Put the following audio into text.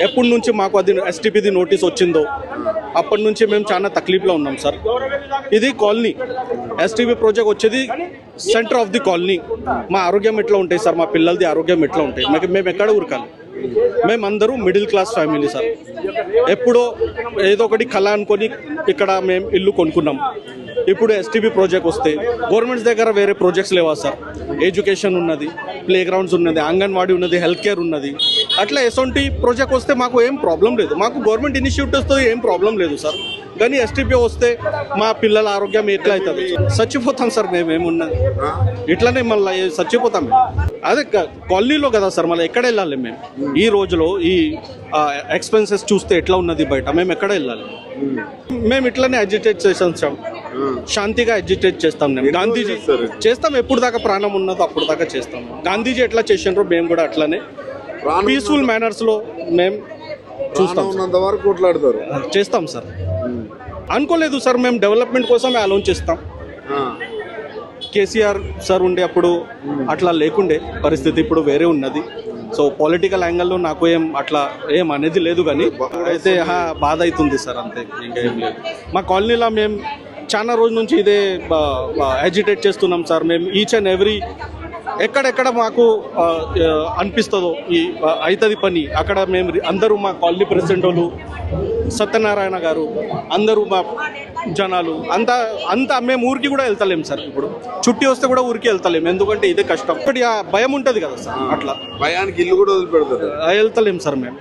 ఎప్పటి నుంచి మాకు అది ఎస్టీపీది నోటీస్ వచ్చిందో అప్పటి నుంచి మేము చాలా తక్లీఫ్లో ఉన్నాం సార్. ఇది కాలనీ ఎస్టీపీ ప్రాజెక్ట్ వచ్చేది సెంటర్ ఆఫ్ ది కాలనీ. మా ఆరోగ్యం ఎట్లా ఉంటాయి సార్, మా పిల్లలది ఆరోగ్యం ఎట్లా ఉంటాయి, మేము ఎక్కడ ఊరకాలి? మేమందరూ మిడిల్ క్లాస్ ఫ్యామిలీ సార్. ఎప్పుడో ఏదో ఒకటి కళ అనుకొని ఇక్కడ మేము ఇల్లు కొనుక్కున్నాం. ఇప్పుడు ఎస్టీపీ ప్రాజెక్ట్ వస్తే గవర్నమెంట్స్ దగ్గర వేరే ప్రాజెక్ట్స్ లేవా సార్? ఎడ్యుకేషన్ ఉన్నది, ప్లే గ్రౌండ్స్ ఉన్నది, అంగన్వాడీ ఉన్నది, హెల్త్ కేర్ ఉన్నది. అట్లా ఎసొంటి ప్రాజెక్ట్ వస్తే మాకు ఏం ప్రాబ్లం లేదు, మాకు గవర్నమెంట్ ఇనిషియేటివ్స్తో ఏం ప్రాబ్లం లేదు సార్. కానీ ఎస్టీపీ వస్తే మా పిల్లల ఆరోగ్యం ఎట్లా అవుతుంది? చచ్చిపోతాం సార్ మేమేమున్నది, ఇట్లానే మళ్ళీ చచ్చిపోతాం. అదే కాలనీలో కదా సార్, మళ్ళీ ఎక్కడ వెళ్ళాలి మేము? ఈ రోజులో ఈ ఎక్స్పెన్సెస్ చూస్తే ఎట్లా ఉన్నది బయట, మేము ఎక్కడ వెళ్ళాలి? మేము ఇట్లానే అజిటేట్ చేసాం సార్, శాంతిగా అజిటేట్ చేస్తాం. మేము గాంధీజీ చేస్తాం, ఎప్పుడు దాకా ప్రాణం ఉన్నదో అప్పుడు దాకా చేస్తాం. గాంధీజీ ఎట్లా చేసినారో మేము కూడా అట్లానే పీస్ఫుల్ మేనర్స్లో మేము చూస్తాం, చేస్తాం సార్. అనుకోలేదు సార్, మేము డెవలప్మెంట్ కోసమే ఆలోచిస్తాం. కేసీఆర్ సార్ ఉండే అప్పుడు అట్లా లేకుండే పరిస్థితి, ఇప్పుడు వేరే ఉన్నది. సో పొలిటికల్ యాంగిల్లో నాకు అట్లా ఏం అనేది లేదు. కానీ అయితే బాధ అవుతుంది సార్, అంతే, ఇంకేం లేదు. మా కాలనీలో మేము చాలా రోజుల నుంచి ఇదే అజిటేట్ చేస్తున్నాం సార్. మేము ఈచ్ అండ్ ఎవ్రీ ఎక్కడెక్కడ మాకు అనిపిస్తుందో ఈ అవుతుంది పని, అక్కడ మేము అందరూ మా కాలనీ ప్రెసిడెంట్ వాళ్ళు, సత్యనారాయణ గారు, అందరూ మా జనాలు అంతా మేము ఊరికి కూడా వెళ్తలేం సార్. ఇప్పుడు చుట్టి వస్తే కూడా ఊరికి వెళ్తలేం, ఎందుకంటే ఇదే కష్టం. ఇప్పుడు భయం ఉంటుంది కదా సార్, అట్లా భయానికి ఇల్లు కూడా వదిలిపెడతారు, వెళ్తలేం సార్ మేము.